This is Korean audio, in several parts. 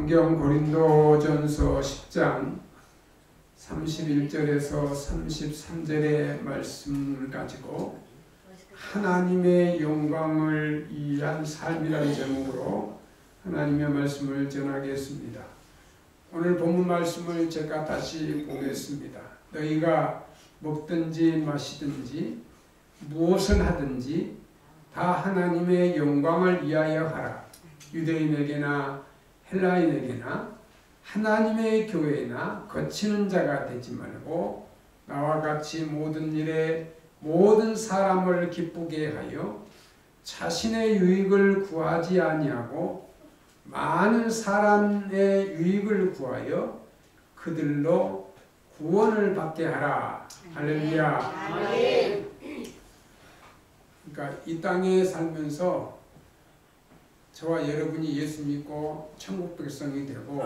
성경 고린도전서 10장 31절에서 33절의 말씀을 가지고 하나님의 영광을 위한 삶이라는 제목으로 하나님의 말씀을 전하겠습니다. 오늘 본문 말씀을 제가 다시 보겠습니다. 너희가 먹든지 마시든지 무엇을 하든지 다 하나님의 영광을 위하여 하라. 유대인에게나 헬라인에게나 하나님의 교회나 거치는 자가 되지 말고 나와 같이 모든 일에 모든 사람을 기쁘게 하여 자신의 유익을 구하지 아니하고 많은 사람의 유익을 구하여 그들로 구원을 받게 하라. 할렐루야. 그러니까 이 땅에 살면서 저와 여러분이 예수 믿고 천국 백성이 되고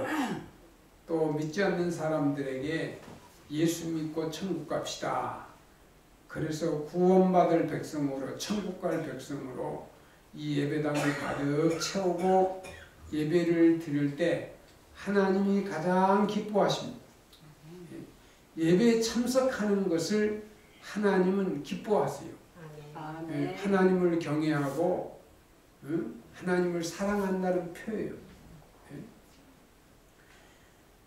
또 믿지 않는 사람들에게 예수 믿고 천국 갑시다. 그래서 구원받을 백성으로 천국 갈 백성으로 이 예배당을 가득 채우고 예배를 드릴 때 하나님이 가장 기뻐하십니다. 예배에 참석하는 것을 하나님은 기뻐하세요. 하나님을 경외하고 하나님을 사랑한다는 표예요.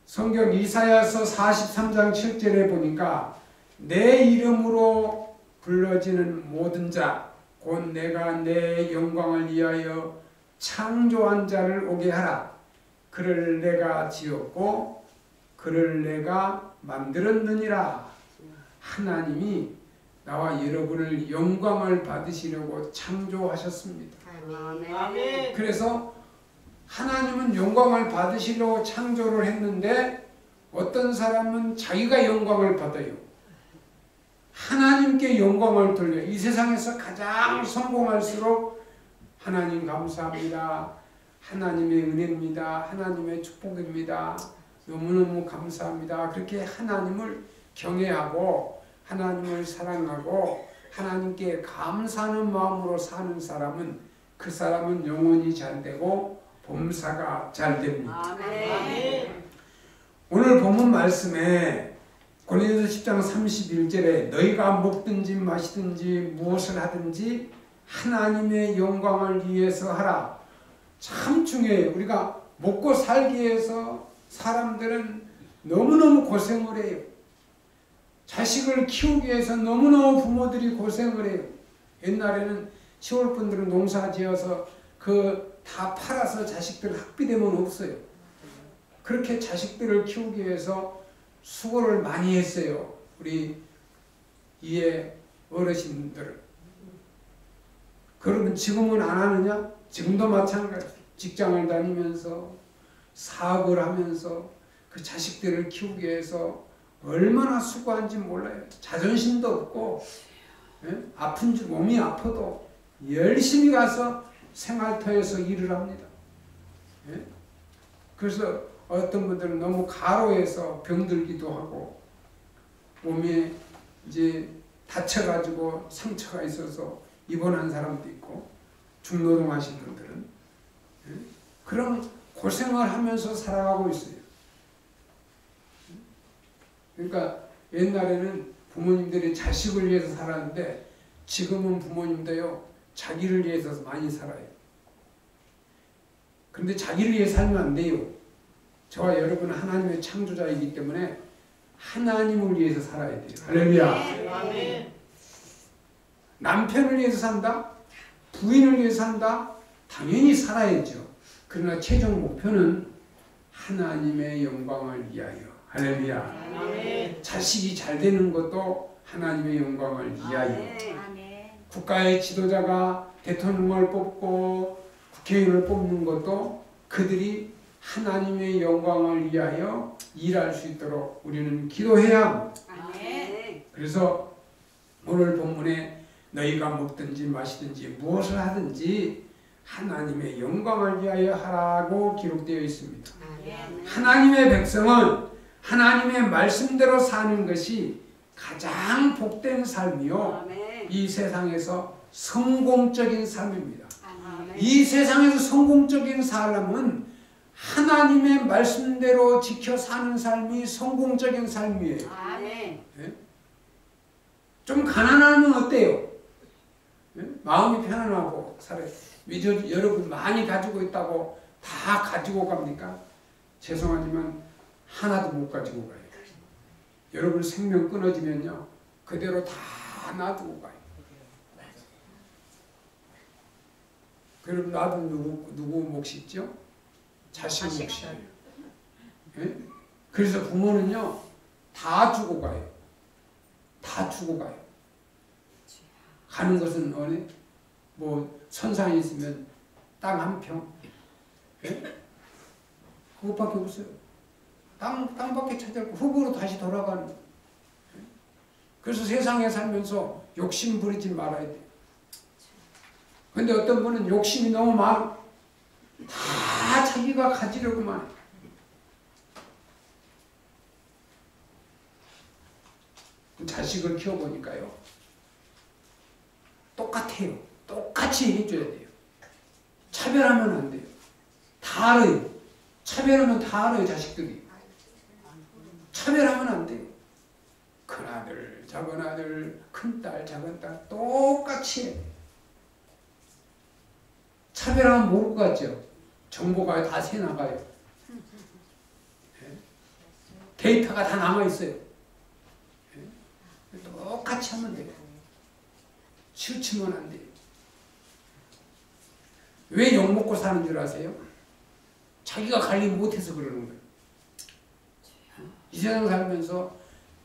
성경 이사야서 43장 7절에 보니까 내 이름으로 불러지는 모든 자 곧 내가 내 영광을 위하여 창조한 자를 오게 하라. 그를 내가 지었고 그를 내가 만들었느니라. 하나님이 나와 여러분을 영광을 받으시려고 창조하셨습니다. 아멘. 그래서 하나님은 영광을 받으시려고 창조를 했는데 어떤 사람은 자기가 영광을 받아요. 하나님께 영광을 돌려. 이 세상에서 가장 성공할수록 하나님 감사합니다. 하나님의 은혜입니다. 하나님의 축복입니다. 너무너무 감사합니다. 그렇게 하나님을 경외하고 하나님을 사랑하고 하나님께 감사하는 마음으로 사는 사람은 그 사람은 영혼이 잘되고 범사가 잘됩니다. 아멘. 오늘 본문 말씀에 고린도서 10장 31절에 너희가 먹든지 마시든지 무엇을 하든지 하나님의 영광을 위해서 하라. 참 중요해요. 우리가 먹고 살기 위해서 사람들은 너무너무 고생을 해요. 자식을 키우기 위해서 너무너무 부모들이 고생을 해요. 옛날에는 시골분들은 농사 지어서 다 팔아서 자식들 학비되면 없어요. 그렇게 자식들을 키우기 위해서 수고를 많이 했어요. 우리 이해 어르신들. 그러면 지금은 안 하느냐? 지금도 마찬가지. 직장을 다니면서 사업을 하면서 그 자식들을 키우기 위해서 얼마나 수고한지 몰라요. 자존심도 없고 아픈 줄 몸이 아파도 열심히 가서 생활터에서 일을 합니다. 그래서 어떤 분들은 너무 가로해서 병들기도 하고 몸에 이제 다쳐가지고 상처가 있어서 입원한 사람도 있고 중노동하신 분들은 그런 고생을 하면서 살아가고 있어요. 그러니까 옛날에는 부모님들이 자식을 위해서 살았는데 지금은 부모님도요 자기를 위해서 많이 살아요. 근데 자기를 위해 살면 안 돼요. 저와 여러분은 하나님의 창조자이기 때문에 하나님을 위해서 살아야 돼요. 할렐루야. 남편을 위해서 산다? 부인을 위해서 산다? 당연히 살아야죠. 그러나 최종 목표는 하나님의 영광을 위하여. 할렐루야. 자식이 잘 되는 것도 하나님의 영광을 위하여. 국가의 지도자가 대통령을 뽑고 국회의원을 뽑는 것도 그들이 하나님의 영광을 위하여 일할 수 있도록 우리는 기도해야 합니다. 그래서 오늘 본문에 너희가 먹든지 마시든지 무엇을 하든지 하나님의 영광을 위하여 하라고 기록되어 있습니다. 하나님의 백성은 하나님의 말씀대로 사는 것이 가장 복된 삶이요 이 세상에서 성공적인 삶입니다. 이 세상에서 성공적인 사람은 하나님의 말씀대로 지켜 사는 삶이 성공적인 삶이에요. 아멘. 예? 좀 가난하면 어때요? 예? 마음이 편안하고 살아요. 여러분 많이 가지고 있다고 다 가지고 갑니까? 죄송하지만 하나도 못 가지고 가요. 여러분 생명 끊어지면요 그대로 다 놔두고 가요. 그럼 놔둔 누구 몫이 있죠? 자식 몫이에요. 예? 그래서 부모는요 다 주고 가요. 다 주고 가요. 가는 것은 어느 뭐 선상에 있으면 땅 한 평, 예? 그것밖에 없어요. 땅밖에 찾아고 흙으로 다시 돌아가는. 예? 그래서 세상에 살면서 욕심 부리지 말아야 돼요. 근데 어떤 분은 욕심이 너무 많아. 다 자기가 가지려고만 해. 자식을 키워보니까요. 똑같아요. 똑같이 해줘야 돼요. 차별하면 안 돼요. 다 알아요. 차별하면 다 알아요, 자식들이. 차별하면 안 돼요. 큰아들, 작은아들, 큰딸, 작은딸 똑같이 해요. 차별하면 모를 것 같죠? 정보가 다 새나가요. 네? 데이터가 다 남아있어요. 네? 똑같이 하면 돼요. 치우치면 안 돼요. 왜 욕먹고 사는 줄 아세요? 자기가 관리 못해서 그러는 거예요. 이 세상 살면서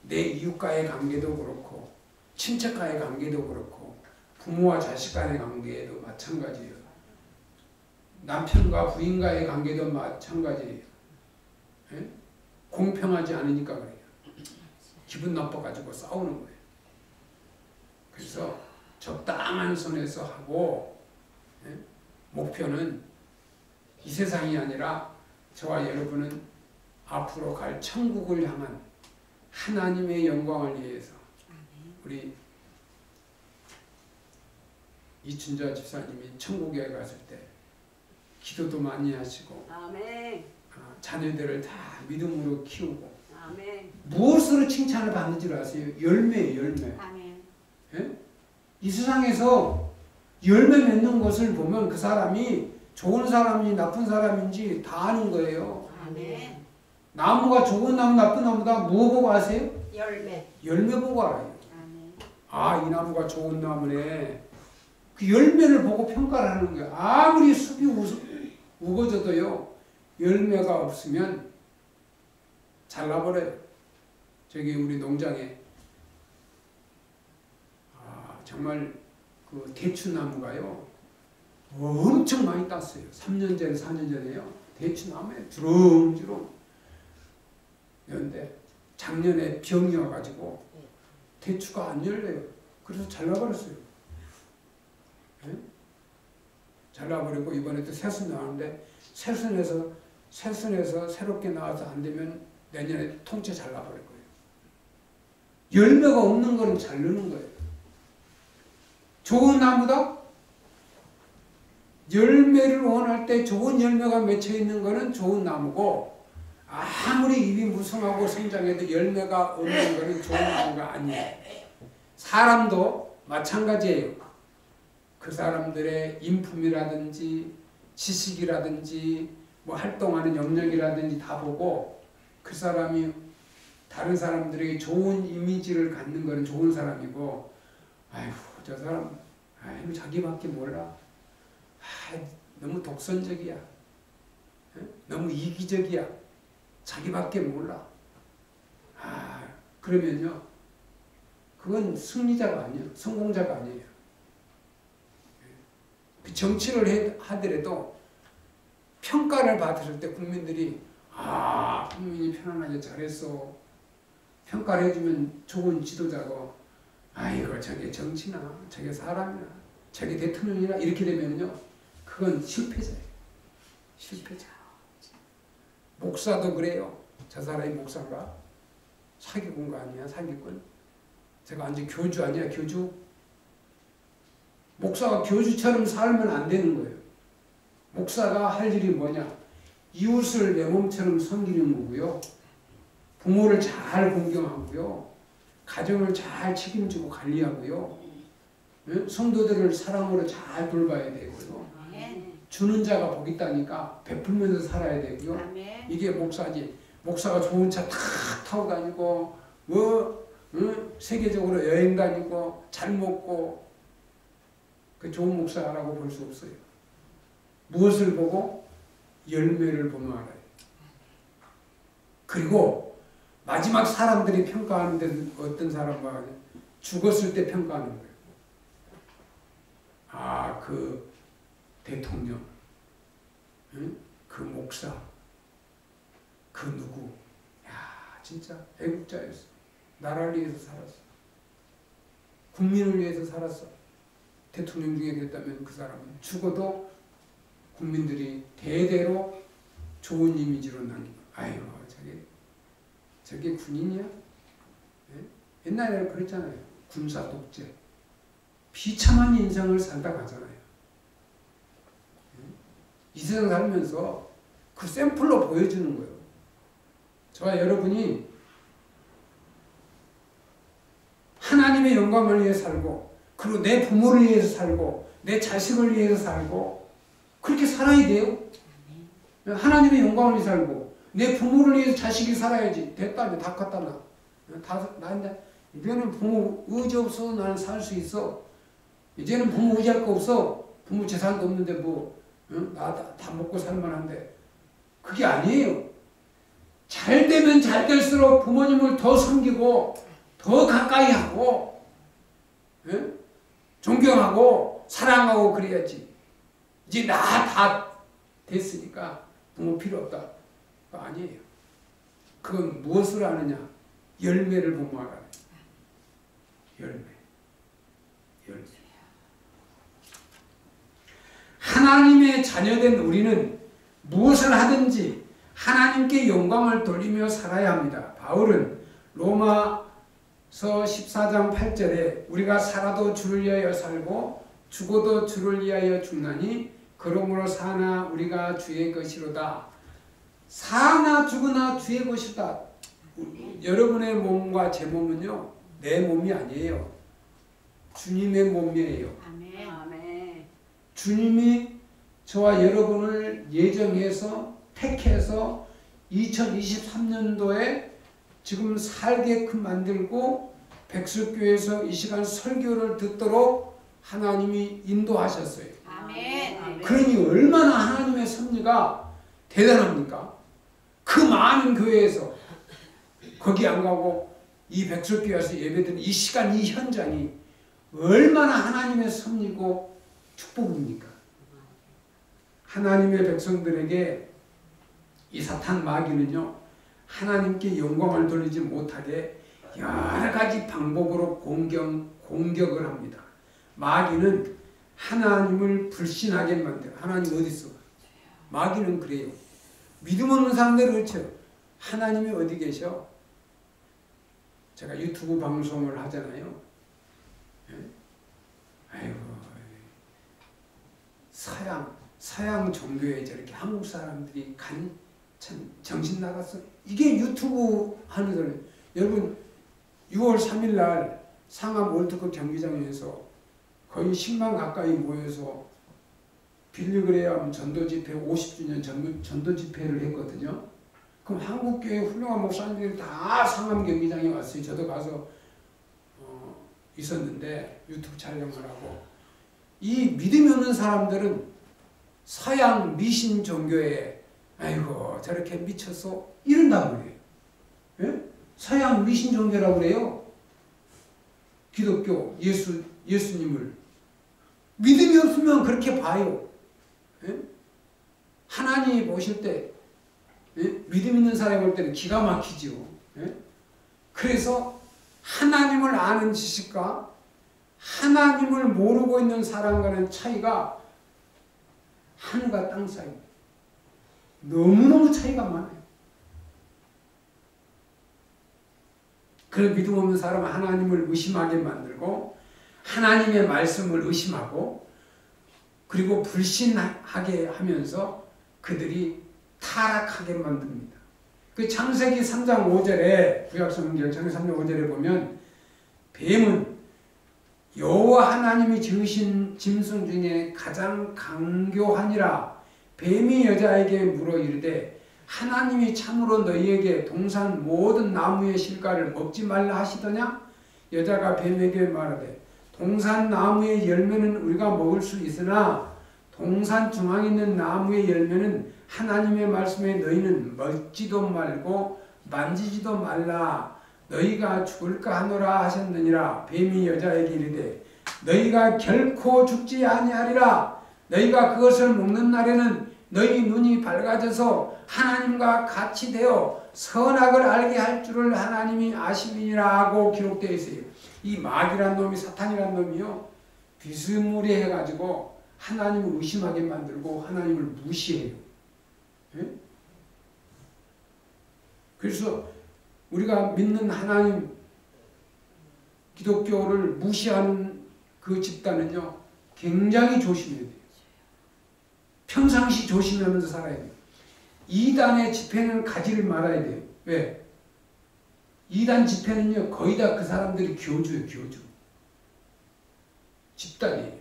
내 이웃과의 관계도 그렇고 친척과의 관계도 그렇고 부모와 자식 간의 관계도 마찬가지예요. 남편과 부인과의 관계도 마찬가지예요. 예? 공평하지 않으니까 그래요. 기분 나빠가지고 싸우는 거예요. 그래서 적당한 선에서 하고 예? 목표는 이 세상이 아니라 저와 여러분은 앞으로 갈 천국을 향한 하나님의 영광을 위해서 우리 이춘자 집사님이 천국에 갔을 때 기도도 많이 하시고 아멘. 자녀들을 다 믿음으로 키우고 아멘. 무엇으로 칭찬을 받는 줄 아세요? 열매예요, 열매. 아멘. 예? 이 세상에서 열매 맺는 것을 보면 그 사람이 좋은 사람인지 나쁜 사람인지 다 아는 거예요. 아멘. 나무가 좋은 나무 나쁜 나무다 뭐 보고 아세요? 열매. 열매 보고 알아요. 아멘. 아, 이 나무가 좋은 나무네. 그 열매를 보고 평가를 하는 거예요. 아무리 숲이 우거져도요 열매가 없으면 잘라버려요. 저기 우리 농장에 정말 그 대추나무가요 엄청 많이 땄어요. 3년 전에 4년 전에요. 대추나무에 주렁주렁. 그런데 작년에 병이 와가지고 대추가 안 열려요. 그래서 잘라버렸어요. 네? 잘라버리고 이번에 또 새순 나왔는데 새순에서 새롭게 나와서 안 되면 내년에 통째 잘라버릴 거예요. 열매가 없는 거는 자르는 거예요. 좋은 나무다? 열매를 원할 때 좋은 열매가 맺혀 있는 거는 좋은 나무고 아무리 잎이 무성하고 성장해도 열매가 없는 거는 좋은 나무가 아니에요. 사람도 마찬가지예요. 그 사람들의 인품이라든지 지식이라든지 뭐 활동하는 영역이라든지 다 보고 그 사람이 다른 사람들에게 좋은 이미지를 갖는 거는 좋은 사람이고 아이고 저 사람 아이고 자기밖에 몰라. 너무 독선적이야. 너무 이기적이야. 자기밖에 몰라. 그러면요 그건 승리자가 아니에요. 성공자가 아니에요. 정치를 하더라도 평가를 받을 때 국민들이 국민이 편안하게 잘했어. 평가를 해주면 좋은 지도자고 아이고 저게 정치나 저게 사람이나 저게 대통령이나 이렇게 되면요 그건 실패자예요. 실패자. 목사도 그래요. 저 사람이 목사인가? 사기꾼가 아니야? 사기꾼? 제가 완전 교주 아니야? 교주? 목사가 교주처럼 살면 안 되는 거예요. 목사가 할 일이 뭐냐? 이웃을 내 몸처럼 섬기는 거고요. 부모를 잘 공경하고요. 가정을 잘 책임지고 관리하고요. 성도들을 사랑으로 잘 돌봐야 되고요. 주는 자가 복 있다니까 베풀면서 살아야 되고요. 이게 목사지. 목사가 좋은 차 탁 타고 다니고 세계적으로 여행 다니고 잘 먹고 그 좋은 목사라고 볼 수 없어요. 무엇을 보고? 열매를 보면 알아요. 그리고 마지막 사람들이 평가하는 데는 어떤 사람과 죽었을 때 평가하는 거예요. 아, 그 대통령, 그 목사, 그 누구, 야, 진짜 애국자였어. 나라를 위해서 살았어. 국민을 위해서 살았어. 대통령 중에 됐다면 그 사람은 죽어도 국민들이 대대로 좋은 이미지로 남기고, 아이고, 저게 군인이야? 네? 옛날에는 그랬잖아요. 군사 독재. 비참한 인생을 살다 가잖아요. 이 세상 살면서 그 샘플로 보여주는 거예요. 저와 여러분이 하나님의 영광을 위해 살고, 그리고 내 부모를 위해서 살고, 내 자식을 위해서 살고, 그렇게 살아야 돼요. 하나님의 영광을 위해 살고, 내 부모를 위해서 자식이 살아야지. 됐다, 이제 다 컸다, 나. 나 이제, 이제는 부모 의지 없어도 나는 살 수 있어. 이제는 부모 의지할 거 없어. 부모 재산도 없는데 뭐, 나 다 먹고 살만한데. 그게 아니에요. 잘 되면 잘 될수록 부모님을 더 섬기고, 더 가까이 하고, 존경하고, 사랑하고 그래야지. 이제 나 다 됐으니까 부모 필요 없다. 아니에요. 그건 무엇을 아느냐? 열매를 보면 알아요. 열매. 하나님의 자녀된 우리는 무엇을 하든지 하나님께 영광을 돌리며 살아야 합니다. 바울은 로마서 14장 8절에 우리가 살아도 주를 위하여 살고 죽어도 주를 위하여 죽나니 그러므로 사나 우리가 주의 것이로다. 사나 죽으나 주의 것이다. 여러분의 몸과 제 몸은요, 내 몸이 아니에요. 주님의 몸이에요. 아멘. 주님이 저와 여러분을 예정해서 택해서 2023년도에 지금 살게끔 만들고 백석교회에서 이 시간 설교를 듣도록 하나님이 인도하셨어요. 아멘. 그러니 얼마나 하나님의 섭리가 대단합니까? 그 많은 교회에서 거기 안 가고 이 백석교회에서 예배드리는 이 시간, 이 현장이 얼마나 하나님의 섭리고 축복입니까? 하나님의 백성들에게 이 사탄 마귀는요, 하나님께 영광을 돌리지 못하게 여러 가지 방법으로 공격을 합니다. 마귀는 하나님을 불신하게 만들어. 하나님 어디 있어? 마귀는 그래요. 믿음 없는 사람들은 그렇죠. 하나님이 어디 계셔? 제가 유튜브 방송을 하잖아요. 아이고, 서양 종교에 저렇게 한국 사람들이 참 정신 나갔어. 이게 유튜브 하는 거예요. 여러분 6월 3일 날 상암 월드컵 경기장에서 거의 10만 가까이 모여서 빌리그레암 전도집회 50주년 전도집회를 했거든요. 그럼 한국교회 훌륭한 목사님들이 다 상암 경기장에 왔어요. 저도 가서 있었는데 유튜브 촬영을 하고, 이 믿음이 없는 사람들은 서양 미신 종교에 아이고 저렇게 미쳐서 이런다고 그래요. 예? 서양 미신 종교라고 그래요. 기독교 예수님을 믿음이 없으면 그렇게 봐요. 예? 하나님이 보실 때, 예? 믿음 있는 사람이 볼 때는 기가 막히죠. 예? 그래서 하나님을 아는 지식과 하나님을 모르고 있는 사람과는 차이가 하늘과 땅 사이. 너무너무 차이가 많아요. 그런 믿음 없는 사람은 하나님을 의심하게 만들고, 하나님의 말씀을 의심하고, 그리고 불신하게 하면서 그들이 타락하게 만듭니다. 그 창세기 3장 5절에 구약성경 창세기 3장 5절에 보면 뱀은 여호와 하나님이 지으신 짐승 중에 가장 강교하니라. 뱀이 여자에게 물어 이르되 하나님이 참으로 너희에게 동산 모든 나무의 실과를 먹지 말라 하시더냐? 여자가 뱀에게 말하되 동산 나무의 열매는 우리가 먹을 수 있으나 동산 중앙에 있는 나무의 열매는 하나님의 말씀에 너희는 먹지도 말고 만지지도 말라. 너희가 죽을까 하노라 하셨느니라. 뱀이 여자에게 이르되 너희가 결코 죽지 아니하리라. 너희가 그것을 먹는 날에는 너희 눈이 밝아져서 하나님과 같이 되어 선악을 알게 할 줄을 하나님이 아심이니라 하고 기록되어 있어요. 이 마귀란 놈이, 사탄이란 놈이요, 비스무리해가지고 하나님을 의심하게 만들고 하나님을 무시해요. 예? 그래서 우리가 믿는 하나님, 기독교를 무시하는 그 집단은요 굉장히 조심해야 돼요. 평상시 조심하면서 살아야 돼요. 이단의 집회는 가지를 말아야 돼요. 왜? 이단 집회는요 거의 다 그 사람들이 교주예요. 교주. 집단이에요.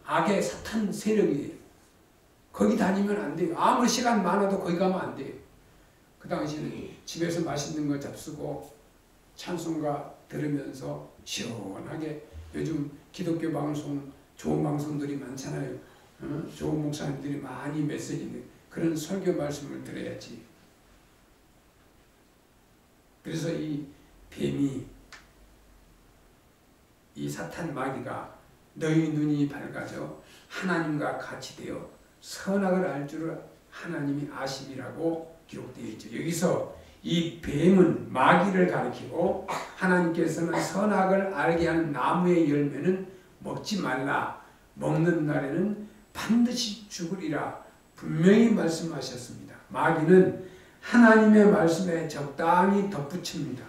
악의 사탄 세력이에요. 거기 다니면 안 돼요. 아무리 시간 많아도 거기 가면 안 돼요. 그 당시에는 집에서 맛있는 거 잡수고 찬송가 들으면서 시원하게, 요즘 기독교 방송 좋은 방송들이 많잖아요. 좋은 목사님들이 많이 메시지는 그런 설교 말씀을 들어야지. 그래서 이 뱀이, 이 사탄 마귀가 너희 눈이 밝아져 하나님과 같이 되어 선악을 알 줄을 하나님이 아심이라고 기록되어 있죠. 여기서 이 뱀은 마귀를 가리키고 하나님께서는 선악을 알게 하는 나무의 열매는 먹지 말라. 먹는 날에는 반드시 죽으리라. 분명히 말씀하셨습니다. 마귀는 하나님의 말씀에 적당히 덧붙입니다.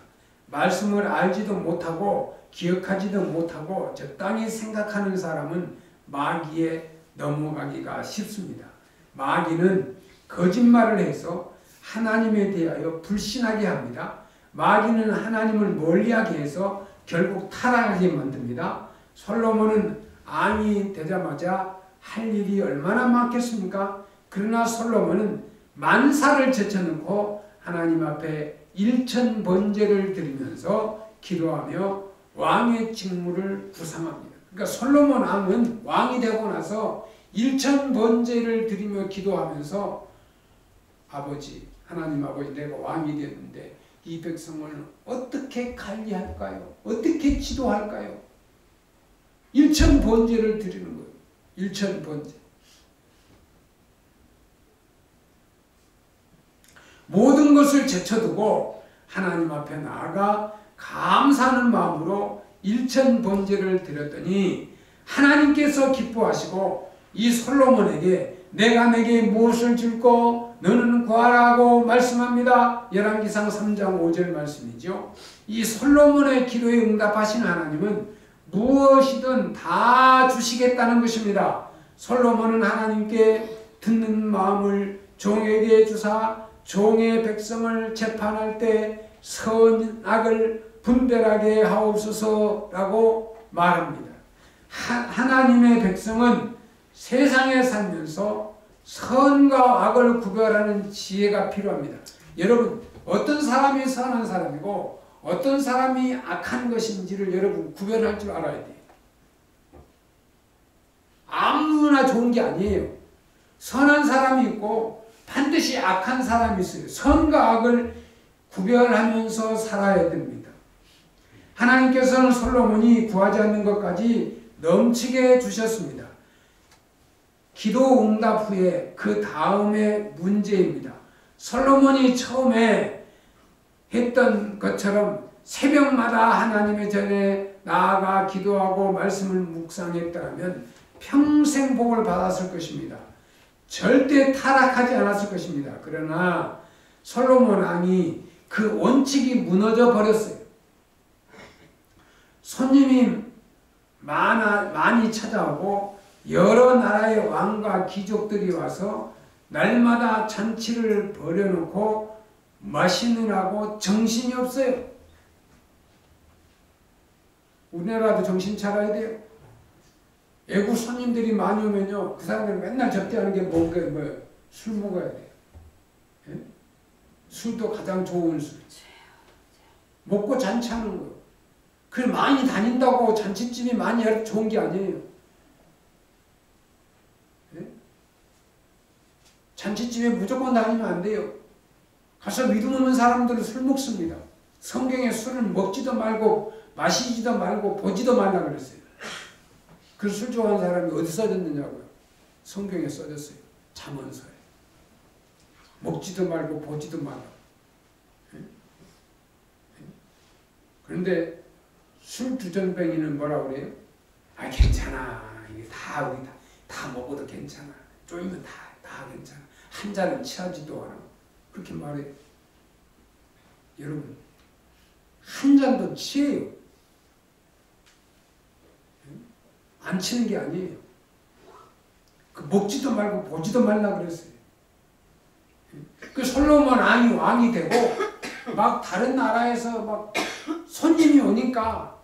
말씀을 알지도 못하고 기억하지도 못하고 적당히 생각하는 사람은 마귀에 넘어가기가 쉽습니다. 마귀는 거짓말을 해서 하나님에 대하여 불신하게 합니다. 마귀는 하나님을 멀리하게 해서 결국 타락하게 만듭니다. 솔로몬은 왕이 되자마자 할 일이 얼마나 많겠습니까? 그러나 솔로몬은 만사를 제쳐놓고 하나님 앞에 일천번제를 드리면서 기도하며 왕의 직무를 구상합니다. 그러니까 솔로몬 왕은 왕이 되고 나서 일천번제를 드리며 기도하면서 아버지, 하나님 아버지, 내가 왕이 됐는데 이 백성을 어떻게 관리할까요? 어떻게 지도할까요? 일천번제를 드리는 거예요. 일천번제. 모든 것을 제쳐두고 하나님 앞에 나아가 감사하는 마음으로 일천번제를 드렸더니 하나님께서 기뻐하시고 이 솔로몬에게 내가 내게 무엇을 줄고 너는 구하라고 말씀합니다. 열왕기상 3장 5절 말씀이죠. 이 솔로몬의 기도에 응답하신 하나님은 무엇이든 다 주시겠다는 것입니다. 솔로몬은 하나님께 듣는 마음을 종에게 주사 종의 백성을 재판할 때 선악을 분별하게 하옵소서라고 말합니다. 하나님의 백성은 세상에 살면서 선과 악을 구별하는 지혜가 필요합니다. 여러분, 어떤 사람이 선한 사람이고 어떤 사람이 악한 것인지를 여러분 구별할 줄 알아야 돼요. 아무나 좋은 게 아니에요. 선한 사람이 있고 반드시 악한 사람이 있어요. 선과 악을 구별하면서 살아야 됩니다. 하나님께서는 솔로몬이 구하지 않는 것까지 넘치게 주셨습니다. 기도 응답 후에 그 다음에 문제입니다. 솔로몬이 처음에 했던 것처럼 새벽마다 하나님의 전에 나아가 기도하고 말씀을 묵상했다면 평생 복을 받았을 것입니다. 절대 타락하지 않았을 것입니다. 그러나 솔로몬 왕이 그 원칙이 무너져 버렸어요. 손님이 많이 찾아오고 여러 나라의 왕과 귀족들이 와서 날마다 잔치를 벌여놓고 마시느라고 정신이 없어요. 우리나라도 정신 차려야 돼요. 외국 손님들이 많이 오면요, 그 사람들은 맨날 접대하는 게 뭐예요? 술 먹어야 돼요. 예? 술도 가장 좋은 술. 먹고 잔치하는 거예요. 그 많이 다닌다고 잔치집이 많이 좋은 게 아니에요. 예? 잔치집에 무조건 다니면 안 돼요. 가서 믿음 없는 사람들은 술 먹습니다. 성경에 술을 먹지도 말고 마시지도 말고 보지도 말라 그랬어요. 그 술 좋아하는 사람이 어디 써졌느냐고요. 성경에 써졌어요. 잠언서에. 먹지도 말고 보지도 말라. 예? 그런데 술 주전뱅이는 뭐라 그래요? 아, 괜찮아. 이게 다 우리 다 먹어도 괜찮아. 쪼이면 다 괜찮아. 한 잔은 취하지도 않아. 그렇게 말해요. 여러분, 한 잔도 취해요. 안 치는 게 아니에요. 그 먹지도 말고 보지도 말라 그랬어요. 그 솔로몬 왕이 되고 막 다른 나라에서 막 손님이 오니까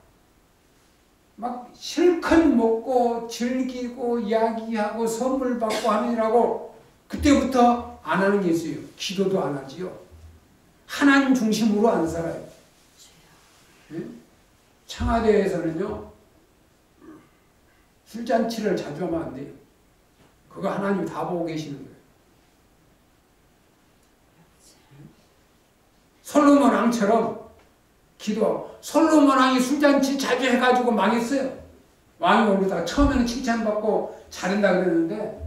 막 실컷 먹고 즐기고 이야기하고 선물 받고 하느라고 그때부터 안 하는 게 있어요. 기도도 안 하지요. 하나님 중심으로 안 살아요. 청와대에서는요, 술잔치를 자주 하면 안 돼요. 그거 하나님 다 보고 계시는 거예요. 솔로몬 왕처럼 솔로몬 왕이 술잔치 자주 해가지고 망했어요. 왕이 오르다가 처음에는 칭찬받고 잘한다 그랬는데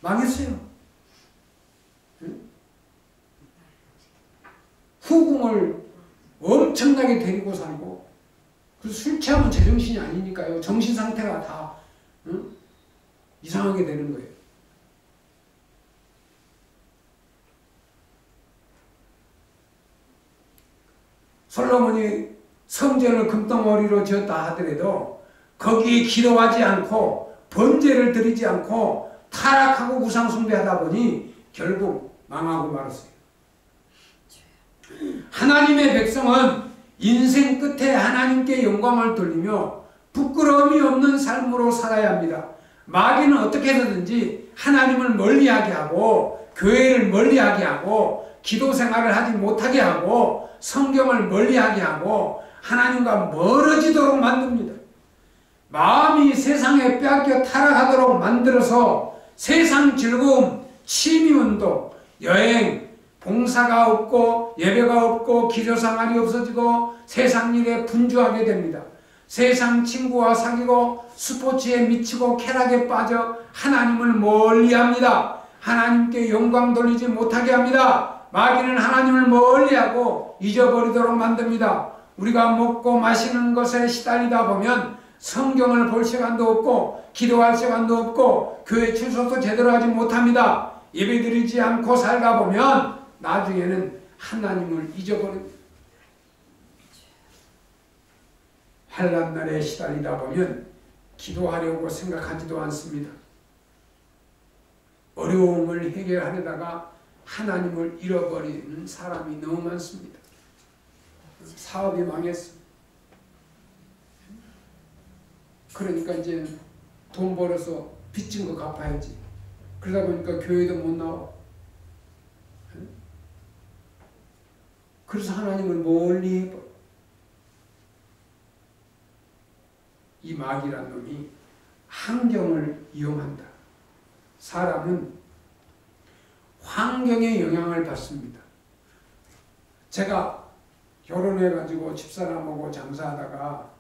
망했어요. 후궁을 엄청나게 데리고 살고, 그래서 술 취하면 제정신이 아니니까요. 정신 상태가 다 이상하게 되는 거예요. 솔로몬이 성전을 금덩어리로 지었다 하더라도 거기에 기도하지 않고 번제를 드리지 않고 타락하고 우상 숭배하다 보니 결국 망하고 말았어요. 하나님의 백성은 인생 끝에 하나님께 영광을 돌리며 부끄러움이 없는 삶으로 살아야 합니다. 마귀는 어떻게 해서든지 하나님을 멀리하게 하고 교회를 멀리하게 하고 기도 생활을 하지 못하게 하고 성경을 멀리하게 하고 하나님과 멀어지도록 만듭니다. 마음이 세상에 빼앗겨 타락하도록 만들어서 세상 즐거움, 취미운동, 여행, 봉사가 없고 예배가 없고 기도생활이 없어지고 세상 일에 분주하게 됩니다. 세상 친구와 사귀고 스포츠에 미치고 쾌락에 빠져 하나님을 멀리합니다. 하나님께 영광 돌리지 못하게 합니다. 마귀는 하나님을 멀리하고 잊어버리도록 만듭니다. 우리가 먹고 마시는 것에 시달리다 보면 성경을 볼 시간도 없고 기도할 시간도 없고 교회 출석도 제대로 하지 못합니다. 예배드리지 않고 살다 보면 나중에는 하나님을 잊어버립니다. 환난 날에 시달리다 보면 기도하려고 생각하지도 않습니다. 어려움을 해결하려다가 하나님을 잃어버리는 사람이 너무 많습니다. 사업이 망했어. 그러니까 이제 돈 벌어서 빚진 거 갚아야지. 그러다 보니까 교회도 못 나와. 그래서 하나님을 멀리 해버려. 이 마귀란 놈이 환경을 이용한다. 사람은 환경의 영향을 받습니다. 제가 결혼해가지고 집사람하고 장사하다가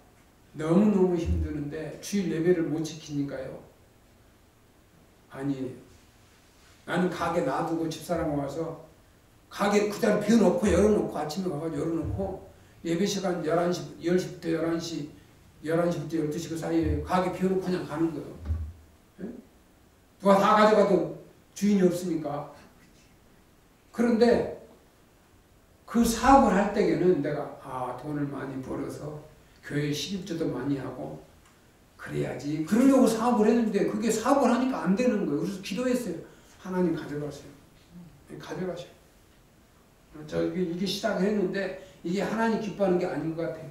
너무너무 힘드는데 주일 예배를 못 지키니까요. 아니, 나는 가게 놔두고 집사람 와서 가게 그대로 비워놓고 열어놓고 아침에 가서 열어놓고 예배 시간 10시부터 11시 11시부터 12시 그 사이에 가게 비워놓고 그냥 가는 거예요. 예? 누가 다 가져가도 주인이 없으니까. 그런데 그 사업을 할 때에는 내가 돈을 많이 벌어서 교회 11조도 많이 하고 그래야지. 그러려고 사업을 했는데 그게 사업을 하니까 안 되는 거예요. 그래서 기도했어요. 하나님 가져가세요. 가져가셔요. 이게 시작을 했는데 이게 하나님 기뻐하는 게 아닌 것 같아요.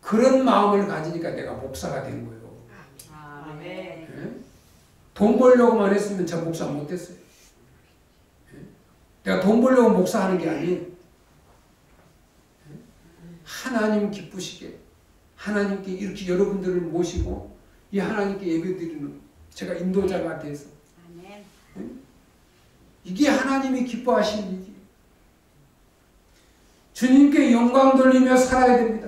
그런 마음을 가지니까 내가 목사가 된 거예요. 아멘. 예? 돈 벌려고만 했으면 저 목사 못 됐어요. 예? 내가 돈 벌려고 목사하는 게 아니에요. 예? 하나님 기쁘시게 하나님께 이렇게 여러분들을 모시고 이 하나님께 예배드리는 제가 인도자가 돼서 아멘. 이게 하나님이 기뻐하시는 일이에요. 주님께 영광 돌리며 살아야 됩니다.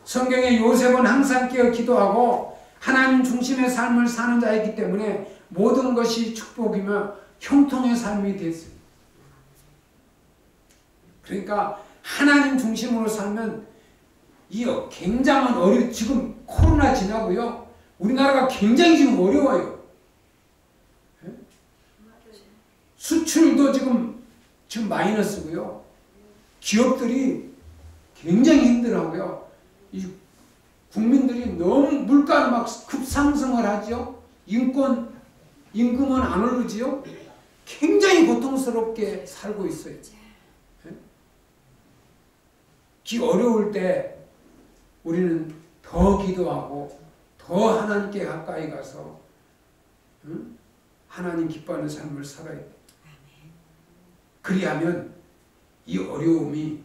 성경에 요셉은 항상 깨어 기도하고 하나님 중심의 삶을 사는 자이기 때문에 모든 것이 축복이며 형통의 삶이 됐어요. 그러니까 하나님 중심으로 살면 이 굉장한 지금 코로나 지나고요. 우리나라가 굉장히 지금 어려워요. 수출도 지금 마이너스고요. 기업들이 굉장히 힘들어하고요. 이 국민들이 너무 물가는 막 급상승을 하죠. 임금은 안 오르지요. 굉장히 고통스럽게 살고 있어요. 기 어려울 때 우리는 더 기도하고 더 하나님께 가까이 가서 하나님 기뻐하는 삶을 살아야 돼요. 그리하면 이 어려움이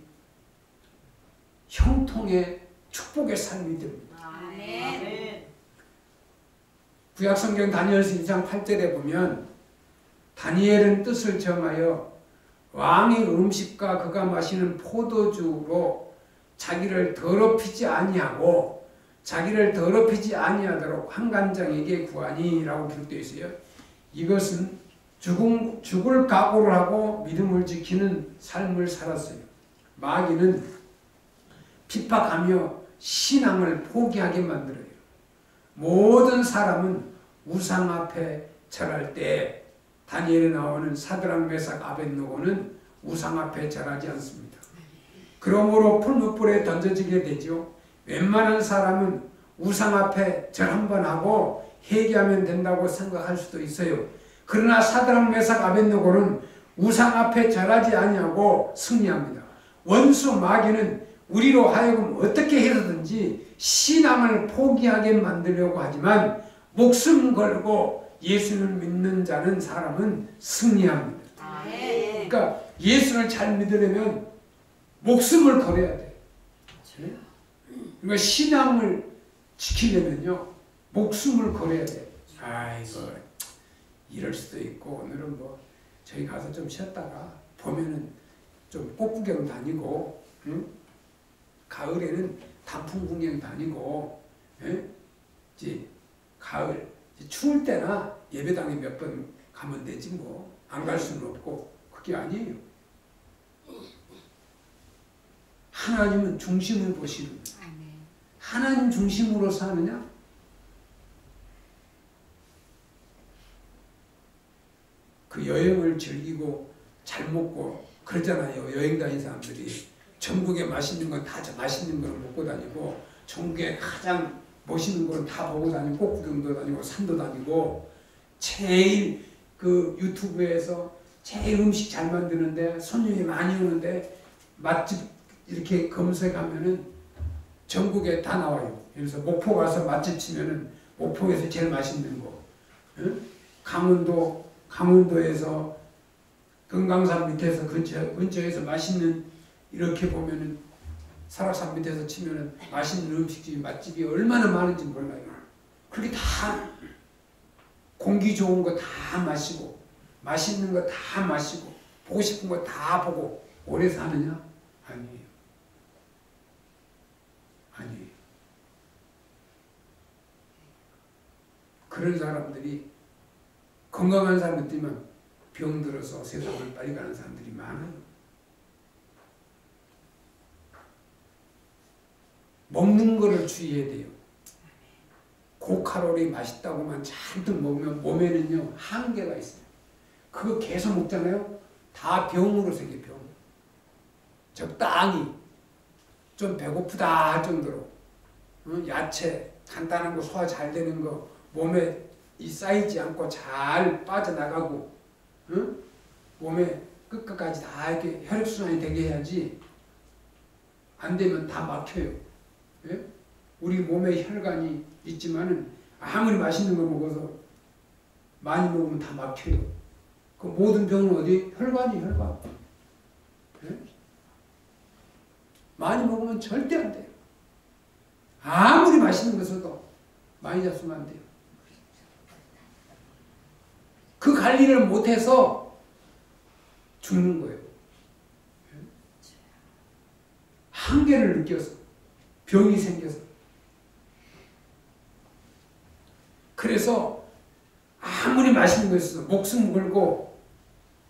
형통의 축복의 삶이 됩니다. 아멘. 구약성경 다니엘서 2장 8절에 보면 다니엘은 뜻을 정하여 왕의 음식과 그가 마시는 포도주로 자기를 더럽히지 아니하고 자기를 더럽히지 아니하도록 환관장에게 구하니라고 기록되어 있어요. 이것은 죽을 각오를 하고 믿음을 지키는 삶을 살았어요. 마귀는 핍박하며 신앙을 포기하게 만들어요. 모든 사람은 우상 앞에 절할 때 다니엘에 나오는 사드락 메삭 아벳느고는 우상 앞에 절하지 않습니다. 그러므로 풀무불에 던져지게 되죠. 웬만한 사람은 우상 앞에 절 한번 하고 회개하면 된다고 생각할 수도 있어요. 그러나 사드락 메삭 아벳느고는 우상 앞에 절하지 아니하고 승리합니다. 원수 마귀는 우리로 하여금 어떻게 해서든지 신앙을 포기하게 만들려고 하지만 목숨 걸고 예수를 믿는 사람은 승리합니다. 아멘. 그러니까 예수를 잘 믿으려면 목숨을 걸어야 돼. 그러니까 신앙을 지키려면요 목숨을 걸어야 돼. 아이고 이럴 수도 있고 오늘은 뭐 저희 가서 좀 쉬었다가 봄에는 좀 꽃구경 다니고 가을에는 단풍 구경 다니고 이제 가을 이제 추울 때나 예배당에 몇 번 가면 되지 뭐 안 갈 수는 없고 그게 아니에요. 하나님은 중심을 보시는 거예요. 하나님 중심으로 사느냐? 그 여행을 즐기고 잘 먹고 그러잖아요. 여행 다니는 사람들이 전국에 맛있는 건 다 맛있는 걸 먹고 다니고 전국에 가장 멋있는 건 다 보고 다니고 꽃구경도 다니고 산도 다니고 제일 그 유튜브에서 제일 음식 잘 만드는데 손님이 많이 오는데 맛집 이렇게 검색하면은 전국에 다 나와요. 그래서 목포 가서 맛집 치면은 목포에서 제일 맛있는 거, 강원도에서 금강산 밑에서 근처에서 맛있는 이렇게 보면은 설악산 밑에서 치면은 맛있는 음식집이 맛집이 얼마나 많은지 몰라요. 그렇게 다 공기 좋은 거 다 마시고 맛있는 거 다 마시고 보고 싶은 거 다 보고 오래 사느냐? 아니에요. 아니에요. 그런 사람들이 건강한 사람들만 병들어서 세상을 빨리 가는 사람들이 많아요. 먹는 거를 주의해야 돼요. 고칼로리 맛있다고만 잔뜩 먹으면 몸에는요 한계가 있어요. 그거 계속 먹잖아요. 다 병으로 생겨 병. 적당히 좀 배고프다 할 정도로 야채 간단한 거 소화 잘 되는 거 몸에 이 쌓이지 않고 잘 빠져나가고, 응? 몸에 끝까지 다 이렇게 혈액순환이 되게 해야지. 안 되면 다 막혀요. 예? 우리 몸에 혈관이 있지만은 아무리 맛있는 거 먹어서 많이 먹으면 다 막혀요. 그 모든 병은 어디? 혈관이 혈관. 예? 많이 먹으면 절대 안 돼요. 아무리 맛있는 거 써도 많이 잡수면 안 돼요. 그 관리를 못해서 죽는 거예요. 한계를 느껴서 병이 생겨서. 그래서 아무리 맛있는 거 있어도 목숨 걸고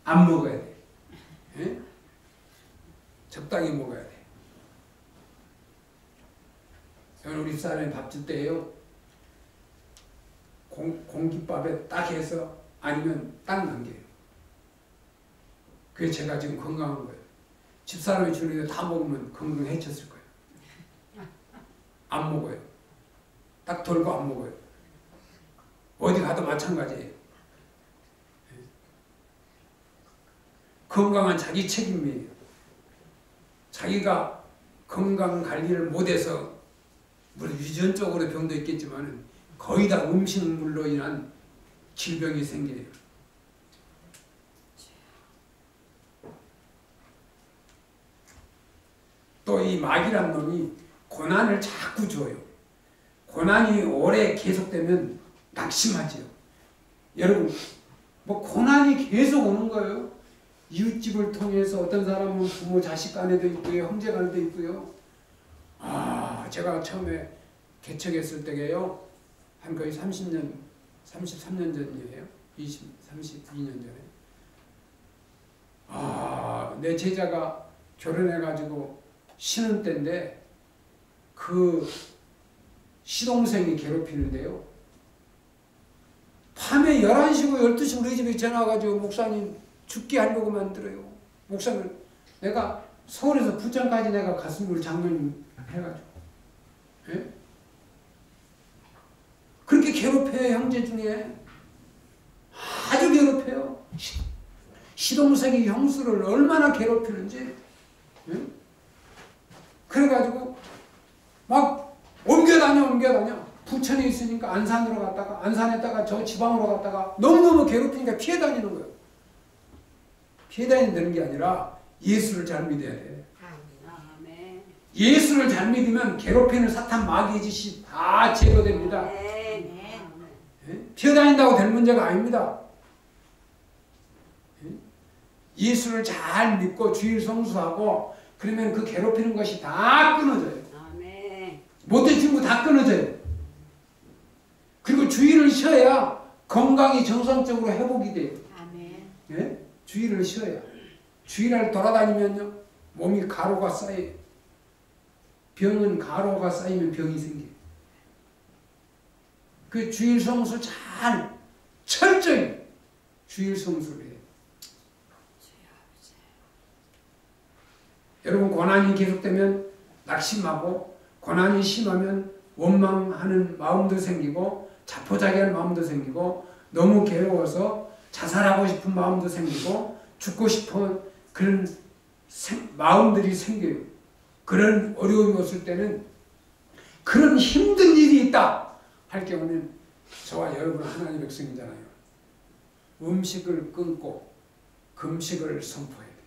안 먹어야 돼. 예? 적당히 먹어야 돼. 저는 우리 집사람이 밥 줄 때요, 공깃밥에 딱 해서 아니면 딱 남겨요. 그래서 제가 지금 건강한 거예요. 집사람이 주는 거 다 먹으면 건강해졌을 거예요. 안 먹어요. 딱 돌고 안 먹어요. 어디 가도 마찬가지예요. 건강한 자기 책임이에요. 자기가 건강 관리를 못해서 물론 유전적으로 병도 있겠지만 거의 다 음식물로 인한 질병이 생겨요. 또 이 마귀란 놈이 고난을 자꾸 줘요. 고난이 오래 계속되면 낙심하지요. 여러분, 뭐 고난이 계속 오는 거예요. 이웃집을 통해서 어떤 사람은 부모 자식 간에도 있고요, 형제 간에도 있고요. 제가 처음에 개척했을 때게요, 한 거의 30년, 33년 전이에요. 32년 전에. 내 제자가 결혼해가지고 쉬는 때인데, 그 시동생이 괴롭히는데요. 밤에 11시고 12시 우리 집에 전화 와가지고 목사님 죽게 하려고 만들어요. 목사님, 내가 서울에서 부천까지 내가 가슴을 장로님 해가지고. 예? 그렇게 괴롭혀요, 형제 중에. 아주 괴롭혀요. 시동생이 형수를 얼마나 괴롭히는지. 예? 그래가지고 막 옮겨다녀. 부천에 있으니까 안산으로 갔다가, 안산에다가 저 지방으로 갔다가 너무너무 괴롭히니까 피해 다니는 거예요. 피해 다니는 게 아니라 예수를 잘 믿어야 돼. 아멘. 예수를 잘 믿으면 괴롭히는 사탄 마귀의 짓이 다 제거됩니다. 예? 피해 다닌다고 될 문제가 아닙니다. 예? 예수를 잘 믿고 주일 성수하고 그러면 그 괴롭히는 것이 다 끊어져요. 아멘. 못된 친구 다 끊어져요. 그리고 주일을 쉬어야 건강이 정상적으로 회복이 돼요. 아멘. 예? 주일을 쉬어야. 주일을 돌아다니면요, 몸이 가루가 쌓여요. 병은 가루가 쌓이면 병이 생겨요. 그 주일 성수 잘, 철저히 주일 성수를 해요. 여러분, 고난이 계속되면 낙심하고, 고난이 심하면 원망하는 마음도 생기고, 자포자기하는 마음도 생기고, 너무 괴로워서 자살하고 싶은 마음도 생기고, 죽고 싶은 그런 마음들이 생겨요. 그런 어려움이 없을 때는, 그런 힘든 일이 있다 할 경우는 저와 여러분 하나님의 백성이잖아요. 음식을 끊고 금식을 선포해야 돼요.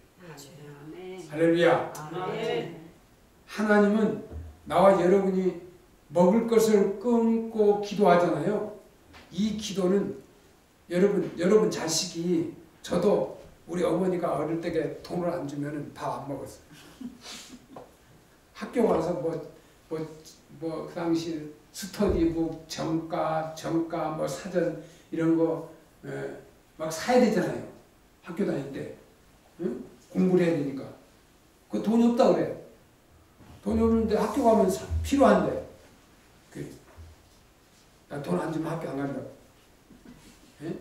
아멘. 할렐루야. 아멘. 하나님은 나와 여러분이 먹을 것을 끊고 기도하잖아요. 이 기도는 여러분 자식이, 저도 우리 어머니가 어릴 때 돈을 안 주면 밥 안 먹었어요. 학교 가서 그 당시 스터디북, 정가, 뭐 사전 이런 거 막 사야 되잖아요. 학교 다닐 때. 응? 공부를 해야 되니까. 그 돈이 없다 그래. 돈이 없는데 학교 가면 필요한데. 돈 안 주면 학교 안 간다고. 예?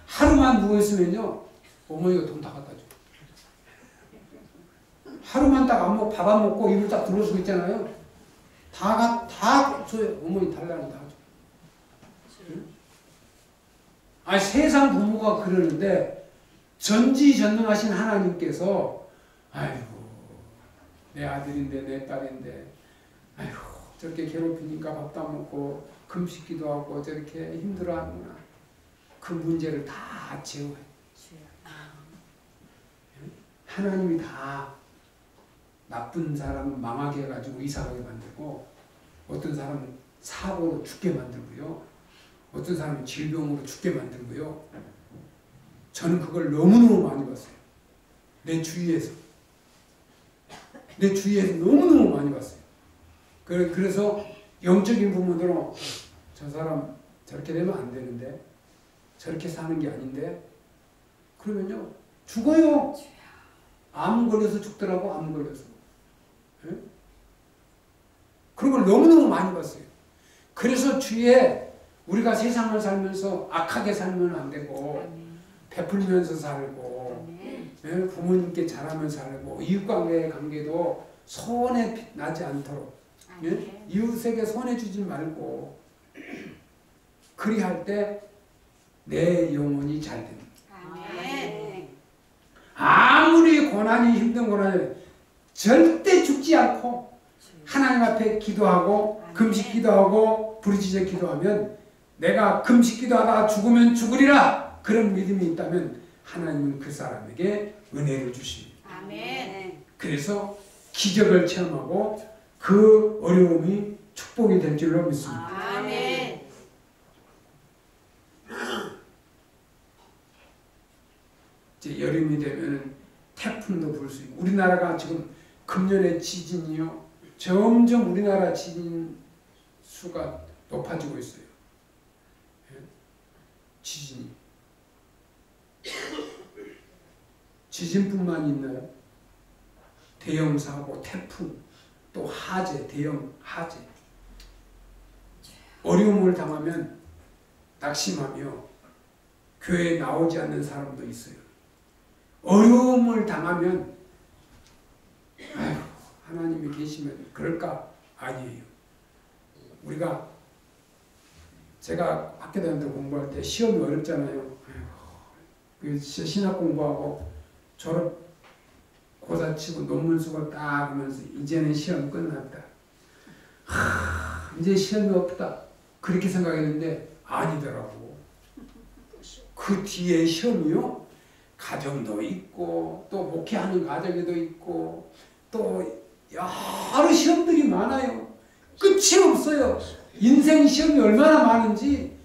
하루만 누워있으면요, 어머니가 돈 다 갖다 줘. 하루만 딱 밥 안 먹고 입을 딱 들어서고 있잖아요. 다 줘요. 어머니 달라는 다 줘. 예? 세상 부모가 그러는데 전지전능하신 하나님께서 아이고 내 아들인데 내 딸인데 아이고 저렇게 괴롭히니까 밥도 안 먹고 금식기도 하고 저렇게 힘들어하는구나. 그 문제를 다 제어해. 하나님이 다 나쁜 사람은 망하게 해가지고 이상하게 만들고 어떤 사람은 사고로 죽게 만들고요. 어떤 사람은 질병으로 죽게 만들고요. 저는 그걸 너무너무 많이 봤어요. 내 주위에서 너무너무 많이 봤어요. 그래서 영적인 부모들은 저 사람 저렇게 되면 안 되는데 저렇게 사는 게 아닌데 그러면요 죽어요. 암 걸려서 죽더라고. 암 걸려서. 예? 그런 걸 너무너무 많이 봤어요. 그래서 주위에 우리가 세상을 살면서 악하게 살면 안 되고 베풀면서 살고 예? 부모님께 잘하면 살고 이웃관계의 관계도 손해 나지 않도록 예? 이웃에게 손해 주지 말고 그리할 때 내 영혼이 잘 됩니다. 아멘. 아무리 고난이 힘든 고난이 절대 죽지 않고 하나님 앞에 기도하고 금식 기도하고 부르짖어 기도하면 내가 금식 기도하다가 죽으면 죽으리라 그런 믿음이 있다면 하나님은 그 사람에게 은혜를 주십니다. 아멘. 그래서 기적을 체험하고 그 어려움이 축복이 될 줄로 믿습니다. 아멘. 이제 여름이 되면 태풍도 불 수 있고 우리나라가 지금 금년에 지진이요 점점 우리나라 지진 수가 높아지고 있어요. 지진이 지진뿐만 있나요? 대형 사고, 태풍, 또 화재, 대형 화재 어려움을 당하면 낙심하며 교회에 나오지 않는 사람도 있어요. 어려움을 당하면 아휴 하나님이 계시면 그럴까? 아니에요. 제가 학교 다닐 때 공부할 때 시험이 어렵잖아요. 아휴, 신학 공부하고 졸업 고사 치고 논문 쓰고 딱 하면서 이제는 시험 끝났다. 이제 시험이 없다. 그렇게 생각했는데 아니더라고. 그 뒤에 시험이요. 가정도 있고 또 목회하는 가정에도 있고 또 여러 시험들이 많아요. 끝이 없어요. 인생 시험이 얼마나 많은지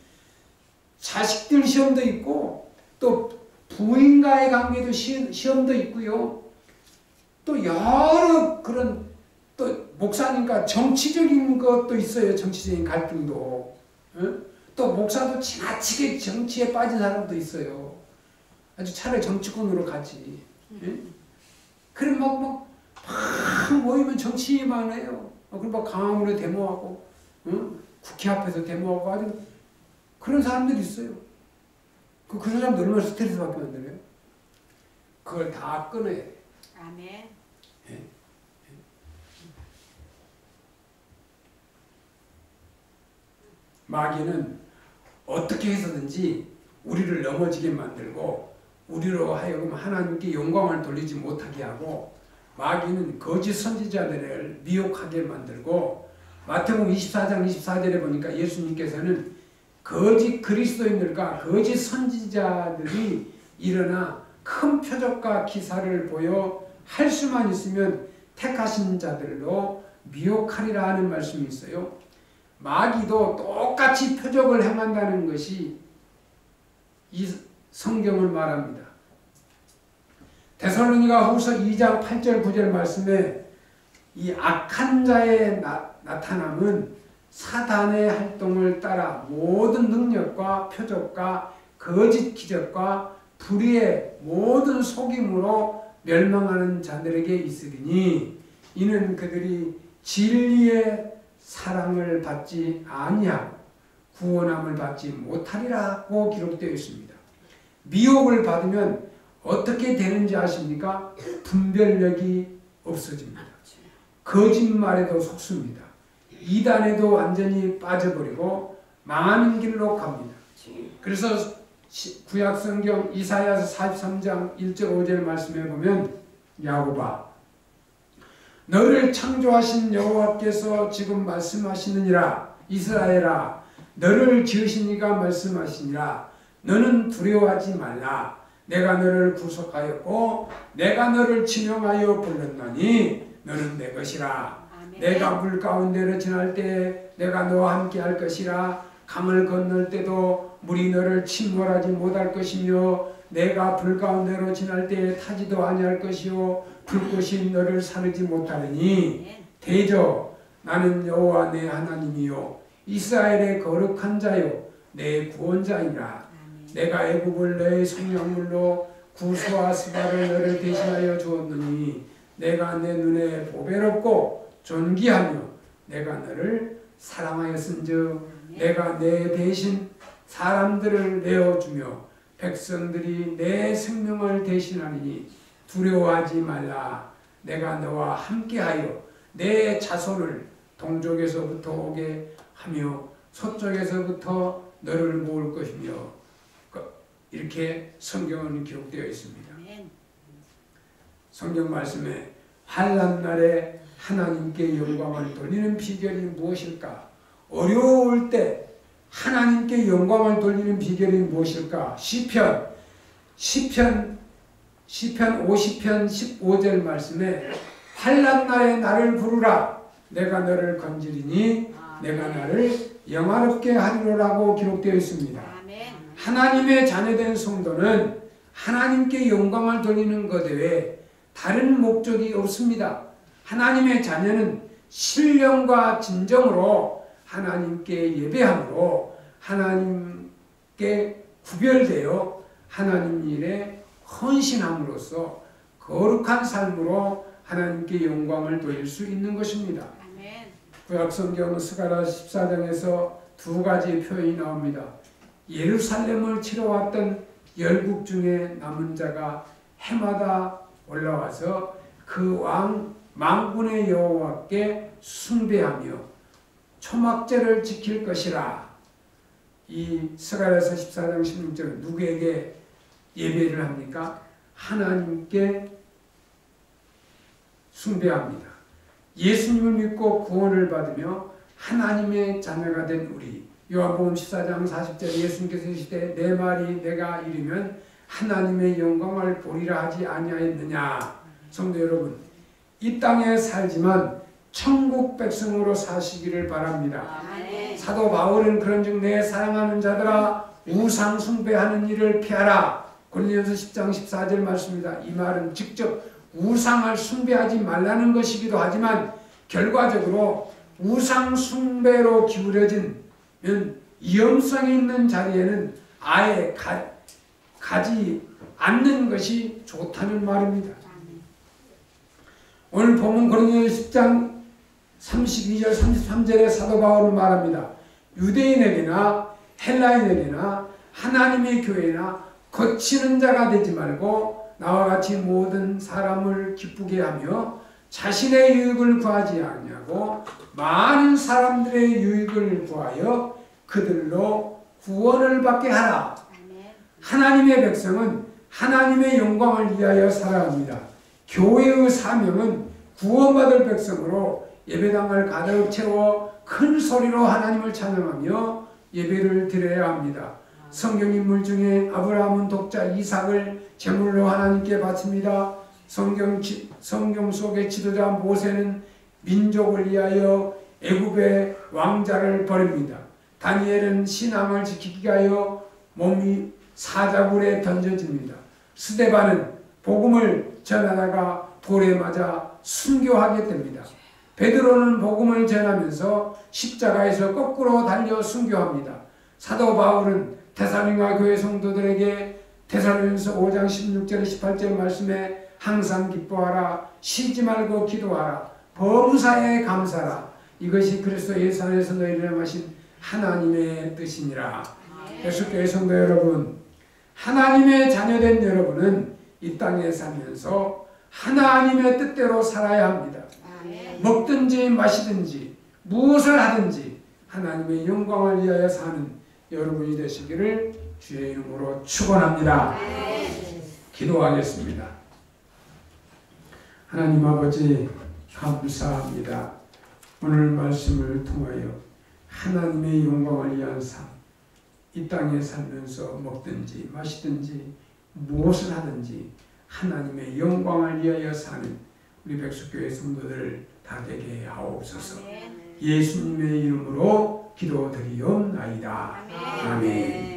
자식들 시험도 있고 또 부인과의 관계도 시험도 있고요. 또 여러 그런 또 목사님과 정치적인 것도 있어요. 정치적인 갈등도. 또 목사도 지나치게 정치에 빠진 사람도 있어요. 아주 차라리 정치권으로 가지. 그럼 막 모이면 정치만 해요. 그럼 막 강화문에 데모하고, 국회 앞에서 데모하고 아주 그런 사람들이 있어요. 그 사람들 얼마나 스트레스 받게 만드네요. 그걸 다 끊어야 돼. 아멘. 마귀는 어떻게 해서든지 우리를 넘어지게 만들고 우리로 하여금 하나님께 영광을 돌리지 못하게 하고 마귀는 거짓 선지자들을 미혹하게 만들고 마태복음 24장 24절에 보니까 예수님께서는 거짓 그리스도인들과 거짓 선지자들이 일어나 큰 표적과 기사를 보여 할 수만 있으면 택하신 자들로 미혹하리라 하는 말씀이 있어요. 마귀도 똑같이 표적을 행한다는 것이 이 성경을 말합니다. 데살로니가 후서 2장 8절 9절 말씀에 이 악한 자의 나타남은 사단의 활동을 따라 모든 능력과 표적과 거짓 기적과 불의의 모든 속임으로 멸망하는 자들에게 있으리니 이는 그들이 진리의 사랑을 받지 아니하고 구원함을 받지 못하리라고 기록되어 있습니다. 미혹을 받으면 어떻게 되는지 아십니까? 분별력이 없어집니다. 거짓말에도 속습니다. 이단에도 완전히 빠져버리고 망하는 길로 갑니다. 그래서 구약성경 이사야서 43장 1절 5절 말씀해 보면 야곱아 너를 창조하신 여호와께서 지금 말씀하시느니라. 이스라엘아 너를 지으신 이가 말씀하시니라. 너는 두려워하지 말라. 내가 너를 구속하였고 내가 너를 지명하여 불렀나니 너는 내 것이라. 아멘. 내가 물 가운데로 지날 때 내가 너와 함께 할 것이라. 강을 건널 때도 물이 너를 침몰하지 못할 것이며 내가 불 가운데로 지날 때 타지도 아니할 것이요 불꽃이 너를 사르지 못하리니 아멘. 대저 나는 여호와 내 하나님이요 이스라엘의 거룩한 자요 내 구원자이라. 아멘. 내가 애굽을 너의 성령물로 구수와 스바를 너를 대신하여 주었느니 내가 내 눈에 보배롭고 존귀하며 내가 너를 사랑하였은즉 내가 내 대신 사람들을 내어주며 백성들이 내 생명을 대신하리니 두려워하지 말라. 내가 너와 함께하여 내 자손을 동쪽에서부터 오게 하며 서쪽에서부터 너를 모을 것이며 이렇게 성경은 기록되어 있습니다. 아멘. 성경 말씀에 환난 날에 하나님께 영광을 돌리는 비결이 무엇일까? 어려울 때 하나님께 영광을 돌리는 비결이 무엇일까? 시편 50편 15절 말씀에 환난 날에 나를 부르라. 내가 너를 건지리니 내가 나를 영화롭게 하리로라고 기록되어 있습니다. 아멘. 하나님의 자녀된 성도는 하나님께 영광을 돌리는 것 외에 다른 목적이 없습니다. 하나님의 자녀는 신령과 진정으로 하나님께 예배함으로 하나님께 구별되어 하나님 일에 헌신함으로써 거룩한 삶으로 하나님께 영광을 돌릴 수 있는 것입니다. 아멘. 구약성경 스가랴 14장에서 두 가지 표현이 나옵니다. 예루살렘을 치러왔던 열국 중에 남은 자가 해마다 올라와서 그 만군의 여호와께 숭배하며 초막제를 지킬 것이라. 이 스가랴서 14장 16절은 누구에게 예배를 합니까? 하나님께 숭배합니다. 예수님을 믿고 구원을 받으며 하나님의 자녀가 된 우리. 요한복음 14장 40절에 예수님께서 이르시되 내 말이 내가 이르면 하나님의 영광을 보리라 하지 아니하였느냐. 성도 여러분, 이 땅에 살지만 천국 백성으로 사시기를 바랍니다. 아멘. 사도 바울은 그런즉 내 사랑하는 자들아 우상 숭배하는 일을 피하라. 고린도전서 10장 14절 말씀입니다. 이 말은 직접 우상을 숭배하지 말라는 것이기도 하지만 결과적으로 우상 숭배로 기울어지면 위험성이 있는 자리에는 아예 가지 않는 것이 좋다는 말입니다. 오늘 본문 고린도전서 10장 32절 33절에 사도 바울은 말합니다. 유대인에게나 헬라인에게나 하나님의 교회나 거치는 자가 되지 말고 나와 같이 모든 사람을 기쁘게 하며 자신의 유익을 구하지 아니하고 많은 사람들의 유익을 구하여 그들로 구원을 받게 하라. 하나님의 백성은 하나님의 영광을 위하여 살아갑니다. 교회의 사명은 구원받을 백성으로 예배당을 가득 채워 큰 소리로 하나님을 찬양하며 예배를 드려야 합니다. 성경 인물 중에 아브라함은 독자 이삭을 제물로 하나님께 바칩니다. 성경 속의 지도자 모세는 민족을 위하여 애굽의 왕자를 버립니다. 다니엘은 신앙을 지키기 위하여 몸이 사자굴에 던져집니다. 스데반은 복음을 전하다가 돌에 맞아 순교하게 됩니다. 베드로는 복음을 전하면서 십자가에서 거꾸로 달려 순교합니다. 사도 바울은 데살로니가 교회 성도들에게 데살로니가서 5장 16절 18절 말씀에 항상 기뻐하라, 쉬지 말고 기도하라, 범사에 감사라. 이것이 그리스도 예수 안에서 너희를 행하신 하나님의 뜻이니라. 예수교회 성도 여러분, 하나님의 자녀된 여러분은 이 땅에 살면서 하나님의 뜻대로 살아야 합니다. 먹든지 마시든지 무엇을 하든지 하나님의 영광을 위하여 사는 여러분이 되시기를 주의 이름으로 축원합니다. 기도하겠습니다. 하나님 아버지 감사합니다. 오늘 말씀을 통하여 하나님의 영광을 위한 삶, 이 땅에 살면서 먹든지 마시든지 무엇을 하든지 하나님의 영광을 위하여 사는 우리 백석교회 성도들 다 되게 하옵소서. 예수님의 이름으로 기도드리옵나이다. 아멘.